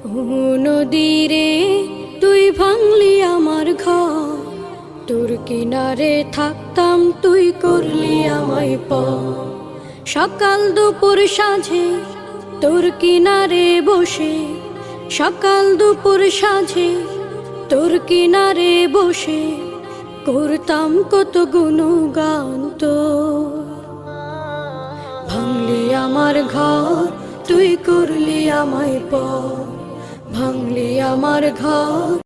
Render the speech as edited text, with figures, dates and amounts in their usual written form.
ও নদীরে তুই ভাঙলি আমার ঘর, তোর কিনারে থাকতাম তুই করলি আমায় পর। সকাল দুপুর সাঁঝে তোর কিনারে বসে, সকাল দুপুর সাঁঝে তোর কিনারে বসে করতাম কত গুণগান তোর। ভাঙলি আমার ঘর তুই করলি আমায় পর, ভাঙলি আমার ঘর